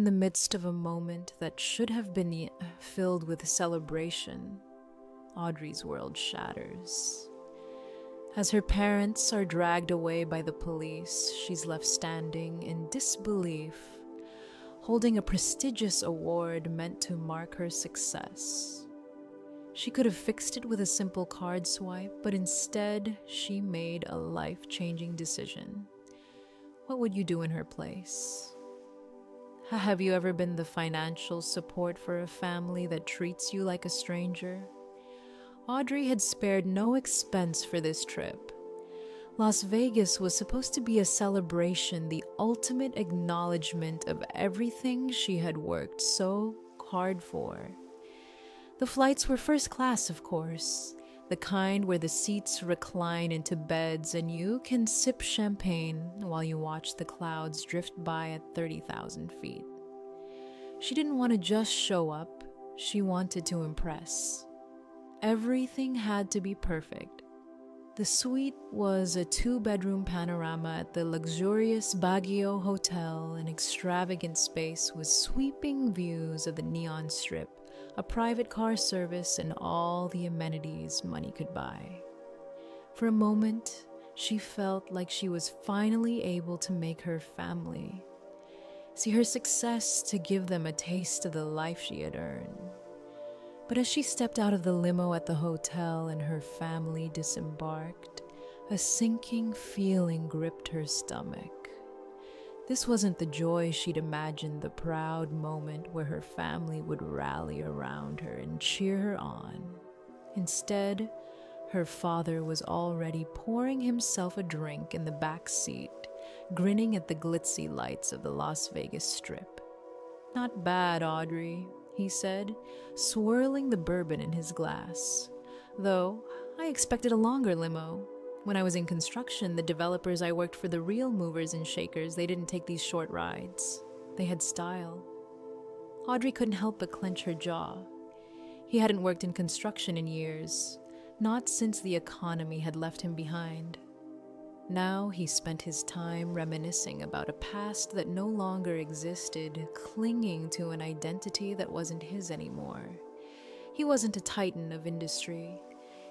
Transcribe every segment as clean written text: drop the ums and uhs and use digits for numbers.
the midst of a moment that should have been filled with celebration, Audrey's world shatters. As her parents are dragged away by the police, she's left standing in disbelief, holding a prestigious award meant to mark her success. She could have fixed it with a simple card swipe, but instead, she made a life-changing decision. What would you do in her place? Have you ever been the financial support for a family that treats you like a stranger? Audrey had spared no expense for this trip. Las Vegas was supposed to be a celebration, the ultimate acknowledgement of everything she had worked so hard for. The flights were first class, of course, the kind where the seats recline into beds and you can sip champagne while you watch the clouds drift by at 30,000 feet. She didn't want to just show up, she wanted to impress. Everything had to be perfect. The suite was a 2-bedroom panorama at the luxurious Baguio Hotel, an extravagant space with sweeping views of the Neon Strip, a private car service, and all the amenities money could buy. For a moment, she felt like she was finally able to make her family, see her success to give them a taste of the life she had earned. But as she stepped out of the limo at the hotel and her family disembarked, a sinking feeling gripped her stomach. This wasn't the joy she'd imagined, the proud moment where her family would rally around her and cheer her on. Instead, her father was already pouring himself a drink in the back seat, grinning at the glitzy lights of the Las Vegas Strip. "Not bad, Audrey," he said, swirling the bourbon in his glass. "Though, I expected a longer limo. When I was in construction, the developers I worked for, the real movers and shakers, they didn't take these short rides. They had style." Audrey couldn't help but clench her jaw. He hadn't worked in construction in years, not since the economy had left him behind. Now he spent his time reminiscing about a past that no longer existed, clinging to an identity that wasn't his anymore. He wasn't a titan of industry.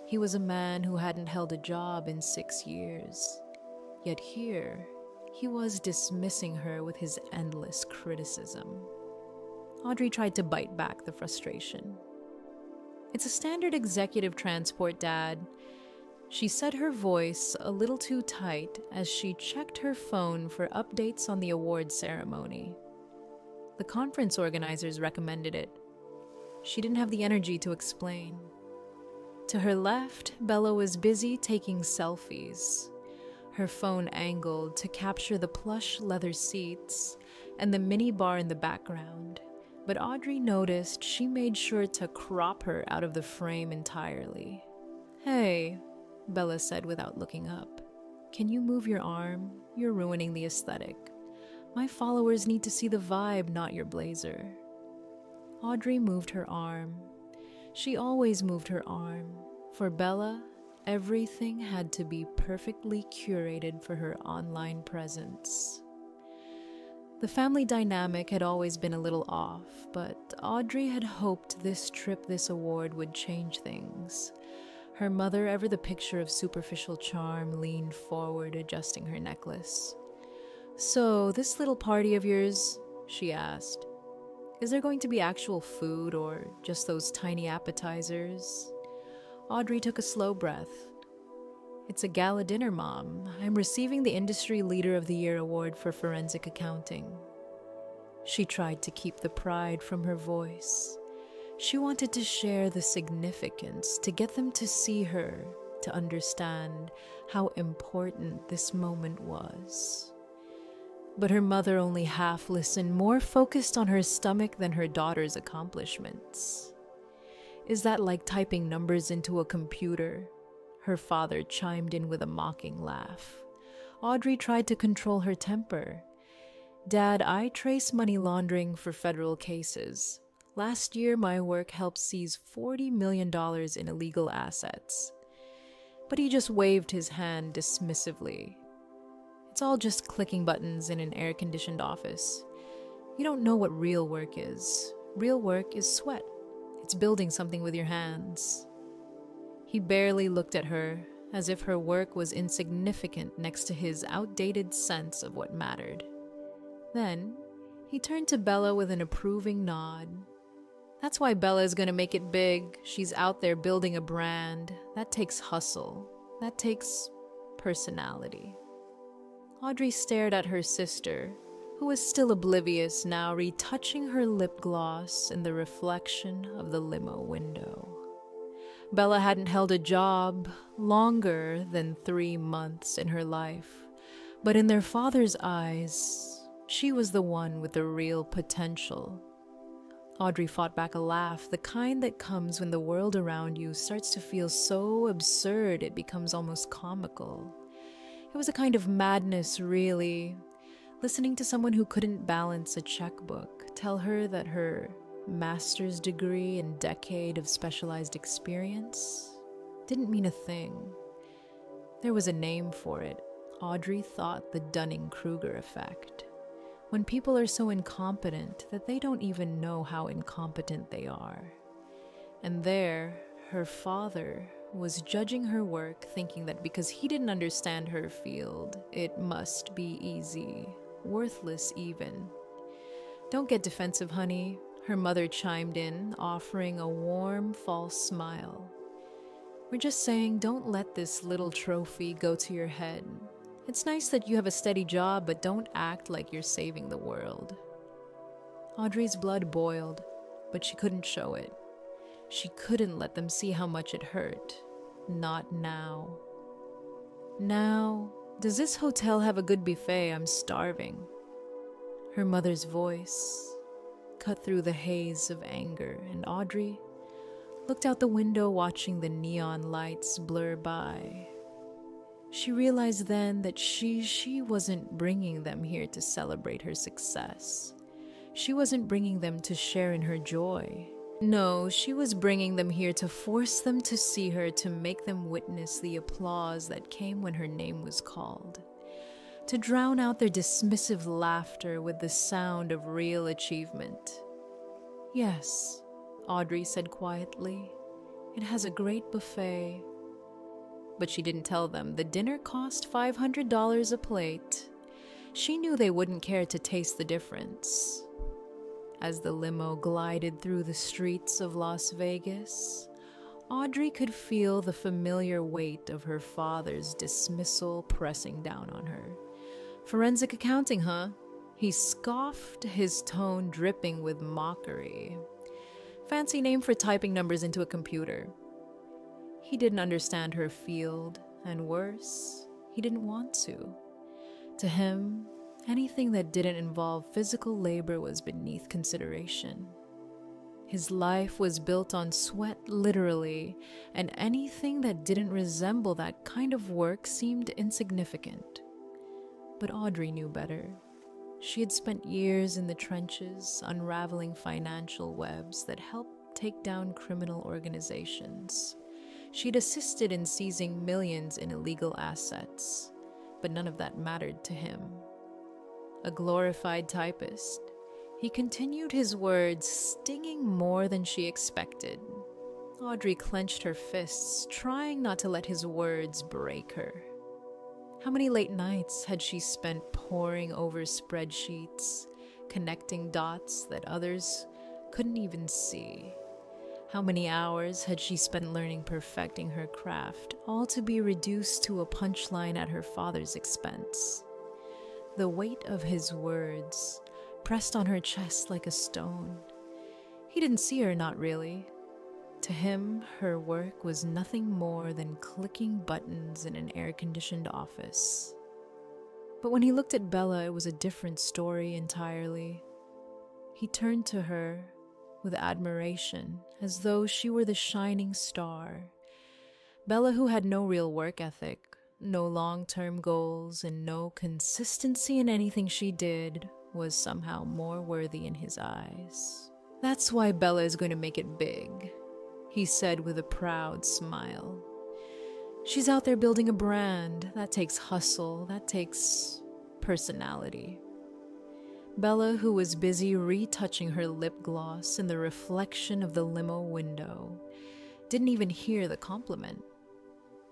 He was a man who hadn't held a job in 6 years. Yet here, he was dismissing her with his endless criticism. Audrey tried to bite back the frustration. "It's a standard executive transport, Dad." She said, her voice a little too tight as she checked her phone for updates on the awards ceremony. The conference organizers recommended it. She didn't have the energy to explain. To her left, Bella was busy taking selfies, her phone angled to capture the plush leather seats and the mini bar in the background. But Audrey noticed she made sure to crop her out of the frame entirely. "Hey," Bella said without looking up. "Can you move your arm? You're ruining the aesthetic. My followers need to see the vibe, not your blazer." Audrey moved her arm. She always moved her arm. For Bella, everything had to be perfectly curated for her online presence. The family dynamic had always been a little off, but Audrey had hoped this trip, this award, would change things. Her mother, ever the picture of superficial charm, leaned forward, adjusting her necklace. "So, this little party of yours," she asked, "is there going to be actual food or just those tiny appetizers?" Audrey took a slow breath. "It's a gala dinner, Mom. I'm receiving the Industry Leader of the Year award for forensic accounting." She tried to keep the pride from her voice. She wanted to share the significance, to get them to see her, to understand how important this moment was. But her mother only half listened, more focused on her stomach than her daughter's accomplishments. "Is that like typing numbers into a computer?" Her father chimed in with a mocking laugh. Audrey tried to control her temper. "Dad, I trace money laundering for federal cases. Last year, my work helped seize $40 million in illegal assets." But he just waved his hand dismissively. "It's all just clicking buttons in an air-conditioned office. You don't know what real work is. Real work is sweat. It's building something with your hands. He barely looked at her, as if her work was insignificant next to his outdated sense of what mattered. Then, he turned to Bella with an approving nod. That's why Bella is going to make it big. She's out there building a brand. That takes hustle. That takes personality. Audrey stared at her sister, who was still oblivious now, retouching her lip gloss in the reflection of the limo window. Bella hadn't held a job longer than 3 months in her life, but in their father's eyes, she was the one with the real potential. Audrey fought back a laugh, the kind that comes when the world around you starts to feel so absurd it becomes almost comical. It was a kind of madness, really. Listening to someone who couldn't balance a checkbook tell her that her master's degree and decade of specialized experience didn't mean a thing. There was a name for it. Audrey thought the Dunning-Kruger effect. When people are so incompetent that they don't even know how incompetent they are. And there, her father was judging her work, thinking that because he didn't understand her field, it must be easy, worthless even. Don't get defensive, honey, her mother chimed in, offering a warm, false smile. We're just saying, don't let this little trophy go to your head. It's nice that you have a steady job, but don't act like you're saving the world. Audrey's blood boiled, but she couldn't show it. She couldn't let them see how much it hurt. Not now. Now, does this hotel have a good buffet? I'm starving. Her mother's voice cut through the haze of anger, and Audrey looked out the window watching the neon lights blur by. She realized then that she wasn't bringing them here to celebrate her success. She wasn't bringing them to share in her joy. No, she was bringing them here to force them to see her, to make them witness the applause that came when her name was called, to drown out their dismissive laughter with the sound of real achievement. Yes, Audrey said quietly, it has a great buffet. But she didn't tell them the dinner cost $500 a plate. She knew they wouldn't care to taste the difference. As the limo glided through the streets of Las Vegas, Audrey could feel the familiar weight of her father's dismissal pressing down on her. Forensic accounting, huh? He scoffed, his tone dripping with mockery. Fancy name for typing numbers into a computer. He didn't understand her field, and worse, he didn't want to. To him, anything that didn't involve physical labor was beneath consideration. His life was built on sweat, literally, and anything that didn't resemble that kind of work seemed insignificant. But Audrey knew better. She had spent years in the trenches, unraveling financial webs that helped take down criminal organizations. She'd assisted in seizing millions in illegal assets, but none of that mattered to him. A glorified typist, he continued his words, stinging more than she expected. Audrey clenched her fists, trying not to let his words break her. How many late nights had she spent poring over spreadsheets, connecting dots that others couldn't even see? How many hours had she spent learning, perfecting her craft, all to be reduced to a punchline at her father's expense? The weight of his words pressed on her chest like a stone. He didn't see her, not really. To him, her work was nothing more than clicking buttons in an air-conditioned office. But when he looked at Bella, it was a different story entirely. He turned to her with admiration, as though she were the shining star. Bella, who had no real work ethic, no long-term goals, and no consistency in anything she did, was somehow more worthy in his eyes. That's why Bella is going to make it big, he said with a proud smile. She's out there building a brand. That takes hustle. That takes personality. Bella, who was busy retouching her lip gloss in the reflection of the limo window, didn't even hear the compliment.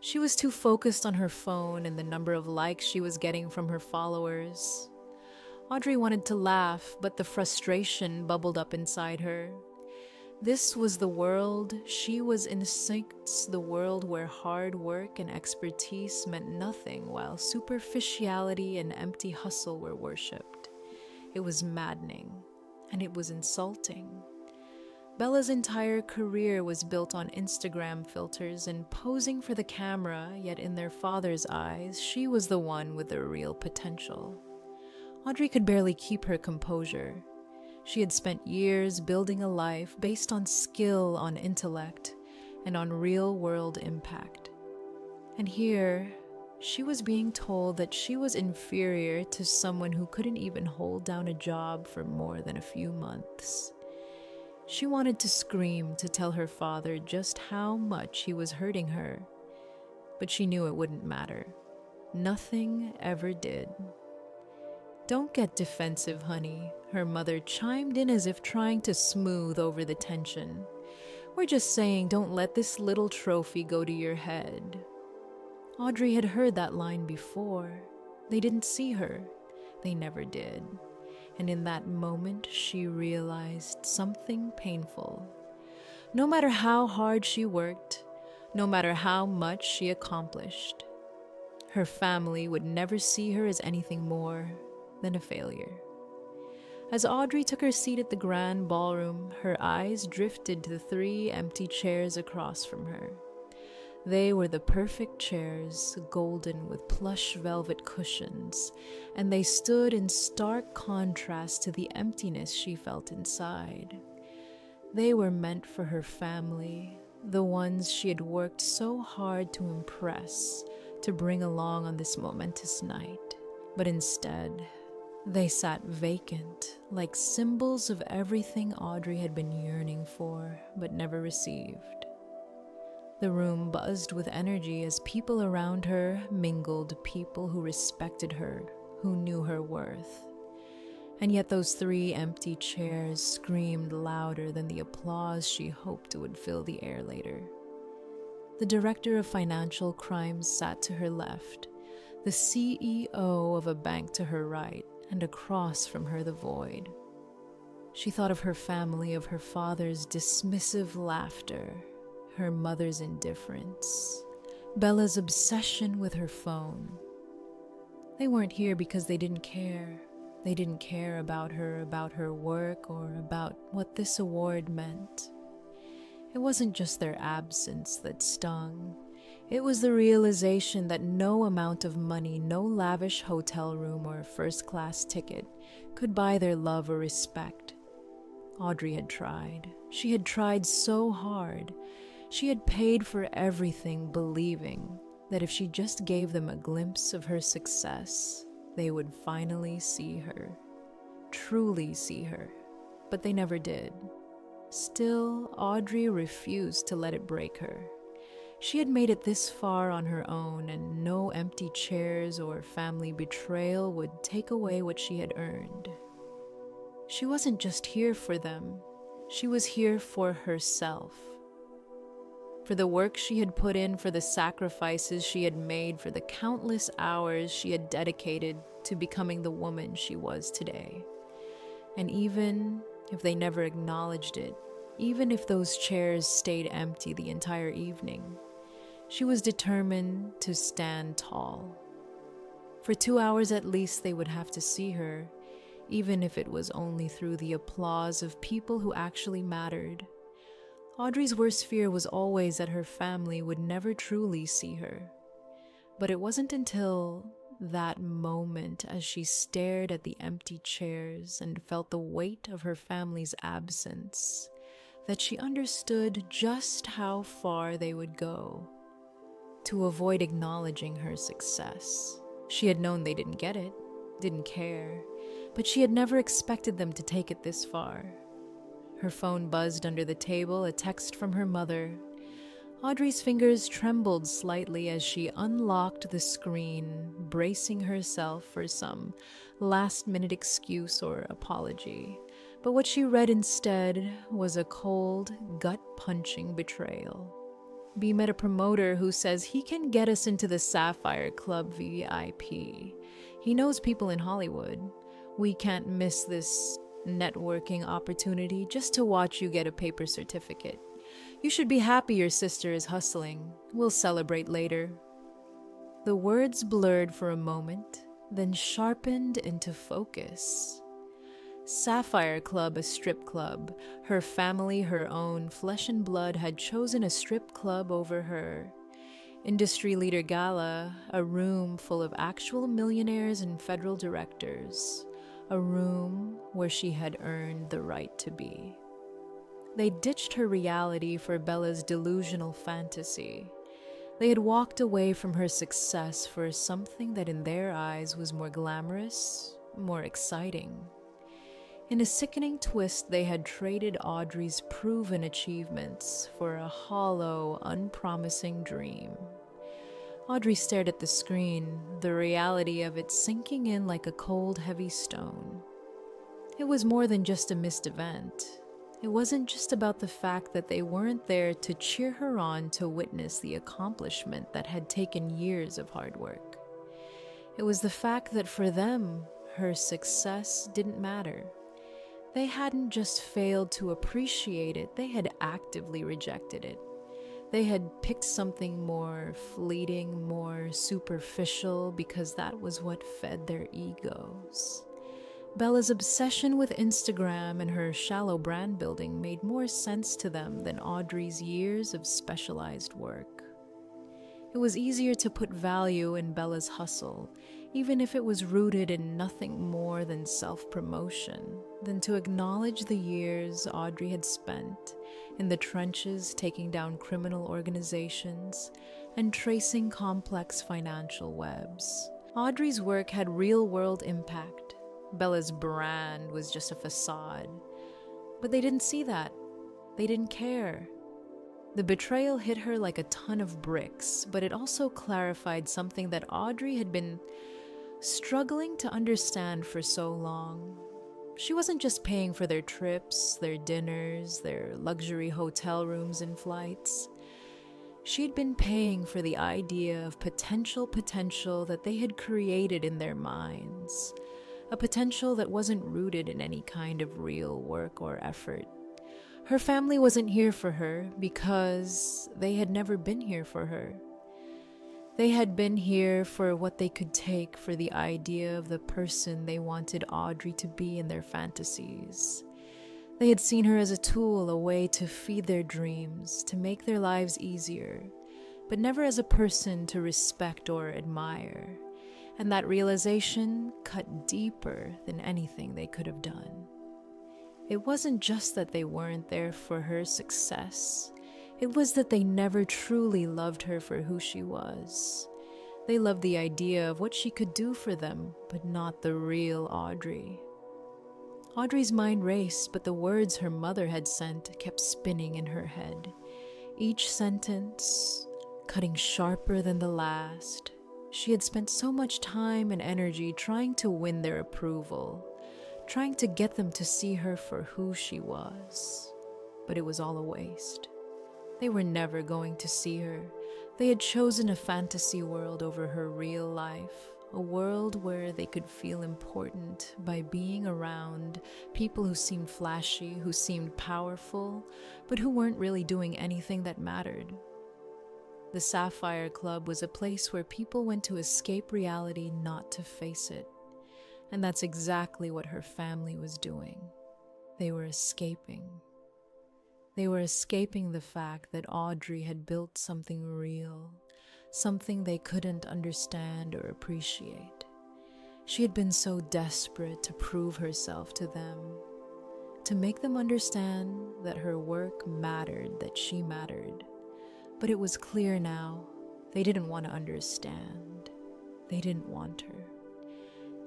She was too focused on her phone and the number of likes she was getting from her followers. Audrey wanted to laugh, but the frustration bubbled up inside her. This was the world she was instinct, the world where hard work and expertise meant nothing while superficiality and empty hustle were worshipped. It was maddening, and it was insulting. Bella's entire career was built on Instagram filters and posing for the camera, yet in their father's eyes, she was the one with the real potential. Audrey could barely keep her composure. She had spent years building a life based on skill, on intellect, and on real-world impact. And here, she was being told that she was inferior to someone who couldn't even hold down a job for more than a few months. She wanted to scream to tell her father just how much he was hurting her, but she knew it wouldn't matter. Nothing ever did. "Don't get defensive, honey," her mother chimed in as if trying to smooth over the tension. "We're just saying don't let this little trophy go to your head." Audrey had heard that line before. They didn't see her. They never did. And in that moment, she realized something painful. No matter how hard she worked, no matter how much she accomplished, her family would never see her as anything more than a failure. As Audrey took her seat at the grand ballroom, her eyes drifted to the 3 empty chairs across from her. They were the perfect chairs, golden with plush velvet cushions, and they stood in stark contrast to the emptiness she felt inside. They were meant for her family, the ones she had worked so hard to impress, to bring along on this momentous night. But instead, they sat vacant, like symbols of everything Audrey had been yearning for, but never received. The room buzzed with energy as people around her mingled, people who respected her, who knew her worth. And yet those 3 empty chairs screamed louder than the applause she hoped would fill the air later. The director of financial crimes sat to her left, the CEO of a bank to her right, and across from her the void. She thought of her family, of her father's dismissive laughter, her mother's indifference, Bella's obsession with her phone. They weren't here because they didn't care. They didn't care about her work, or about what this award meant. It wasn't just their absence that stung. It was the realization that no amount of money, no lavish hotel room or first-class ticket could buy their love or respect. Audrey had tried. She had tried so hard. She had paid for everything, believing that if she just gave them a glimpse of her success, they would finally see her, truly see her. But they never did. Still, Audrey refused to let it break her. She had made it this far on her own, and no empty chairs or family betrayal would take away what she had earned. She wasn't just here for them. She was here for herself. For the work she had put in, for the sacrifices she had made, for the countless hours she had dedicated to becoming the woman she was today. And even if they never acknowledged it, even if those chairs stayed empty the entire evening, she was determined to stand tall. For 2 hours at least they would have to see her, even if it was only through the applause of people who actually mattered. Audrey's worst fear was always that her family would never truly see her. But it wasn't until that moment, as she stared at the empty chairs and felt the weight of her family's absence, that she understood just how far they would go to avoid acknowledging her success. She had known they didn't get it, didn't care, but she had never expected them to take it this far. Her phone buzzed under the table, a text from her mother. Audrey's fingers trembled slightly as she unlocked the screen, bracing herself for some last-minute excuse or apology. But what she read instead was a cold, gut-punching betrayal. B met a promoter who says he can get us into the Sapphire Club VIP. He knows people in Hollywood. We can't miss this networking opportunity just to watch you get a paper certificate. You should be happy your sister is hustling. We'll celebrate later. The words blurred for a moment, then sharpened into focus. Sapphire Club, a strip club. Her family, her own flesh and blood, had chosen a strip club over her. Industry leader gala, a room full of actual millionaires and federal directors. A room where she had earned the right to be. They ditched her reality for Bella's delusional fantasy. They had walked away from her success for something that in their eyes was more glamorous, more exciting. In a sickening twist, they had traded Audrey's proven achievements for a hollow, unpromising dream. Audrey stared at the screen, the reality of it sinking in like a cold, heavy stone. It was more than just a missed event. It wasn't just about the fact that they weren't there to cheer her on to witness the accomplishment that had taken years of hard work. It was the fact that for them, her success didn't matter. They hadn't just failed to appreciate it, they had actively rejected it. They had picked something more fleeting, more superficial, because that was what fed their egos. Bella's obsession with Instagram and her shallow brand building made more sense to them than Audrey's years of specialized work. It was easier to put value in Bella's hustle, even if it was rooted in nothing more than self-promotion, than to acknowledge the years Audrey had spent in the trenches taking down criminal organizations and tracing complex financial webs. Audrey's work had real-world impact. Bella's brand was just a facade. But they didn't see that. They didn't care. The betrayal hit her like a ton of bricks, but it also clarified something that Audrey had been struggling to understand for so long. She wasn't just paying for their trips, their dinners, their luxury hotel rooms and flights. She'd been paying for the idea of potential that they had created in their minds. A potential that wasn't rooted in any kind of real work or effort. Her family wasn't here for her because they had never been here for her. They had been here for what they could take for the idea of the person they wanted Audrey to be in their fantasies. They had seen her as a tool, a way to feed their dreams, to make their lives easier, but never as a person to respect or admire. And that realization cut deeper than anything they could have done. It wasn't just that they weren't there for her success. It was that they never truly loved her for who she was. They loved the idea of what she could do for them, but not the real Audrey. Audrey's mind raced, but the words her mother had sent kept spinning in her head. Each sentence cutting sharper than the last. She had spent so much time and energy trying to win their approval, trying to get them to see her for who she was. But it was all a waste. They were never going to see her. They had chosen a fantasy world over her real life, a world where they could feel important by being around people who seemed flashy, who seemed powerful, but who weren't really doing anything that mattered. The Sapphire Club was a place where people went to escape reality, not to face it. And that's exactly what her family was doing. They were escaping. They were escaping the fact that Audrey had built something real, something they couldn't understand or appreciate. She had been so desperate to prove herself to them, to make them understand that her work mattered, that she mattered. But it was clear now, they didn't want to understand. They didn't want her.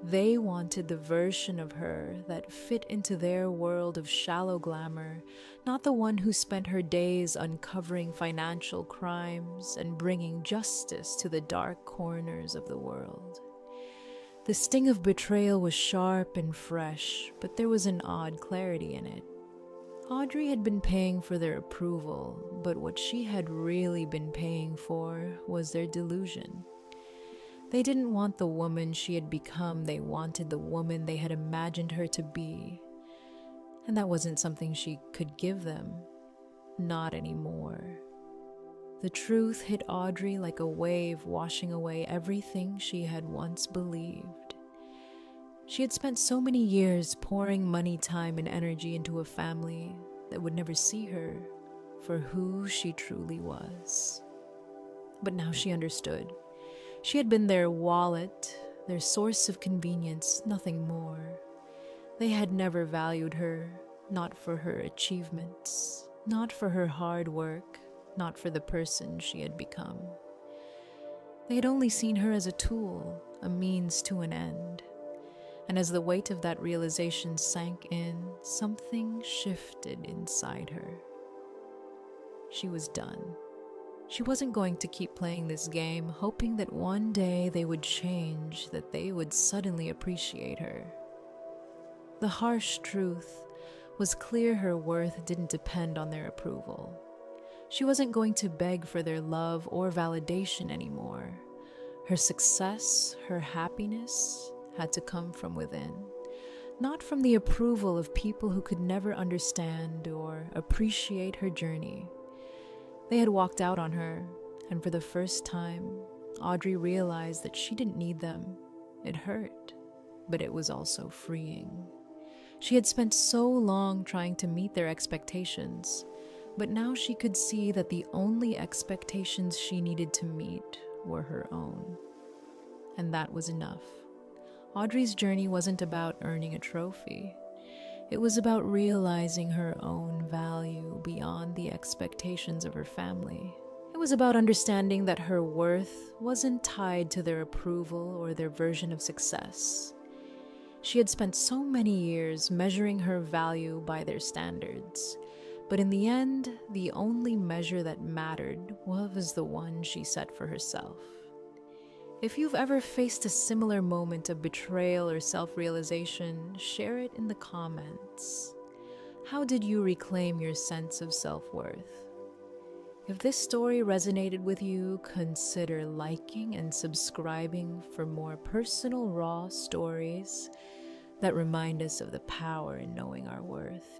They wanted the version of her that fit into their world of shallow glamour, not the one who spent her days uncovering financial crimes and bringing justice to the dark corners of the world. The sting of betrayal was sharp and fresh, but there was an odd clarity in it. Audrey had been paying for their approval, but what she had really been paying for was their delusion. They didn't want the woman she had become, they wanted the woman they had imagined her to be. And that wasn't something she could give them. Not anymore. The truth hit Audrey like a wave washing away everything she had once believed. She had spent so many years pouring money, time, and energy into a family that would never see her for who she truly was. But now she understood. She had been their wallet, their source of convenience, nothing more. They had never valued her, not for her achievements, not for her hard work, not for the person she had become. They had only seen her as a tool, a means to an end. And as the weight of that realization sank in, something shifted inside her. She was done. She wasn't going to keep playing this game, hoping that one day they would change, that they would suddenly appreciate her. The harsh truth was clear: her worth didn't depend on their approval. She wasn't going to beg for their love or validation anymore. Her success, her happiness, had to come from within, not from the approval of people who could never understand or appreciate her journey. They had walked out on her, and for the first time, Audrey realized that she didn't need them. It hurt, but it was also freeing. She had spent so long trying to meet their expectations, but now she could see that the only expectations she needed to meet were her own. And that was enough. Audrey's journey wasn't about earning a trophy. It was about realizing her own value beyond the expectations of her family. It was about understanding that her worth wasn't tied to their approval or their version of success. She had spent so many years measuring her value by their standards, but in the end, the only measure that mattered was the one she set for herself. If you've ever faced a similar moment of betrayal or self-realization, share it in the comments. How did you reclaim your sense of self-worth? If this story resonated with you, consider liking and subscribing for more personal, raw stories that remind us of the power in knowing our worth.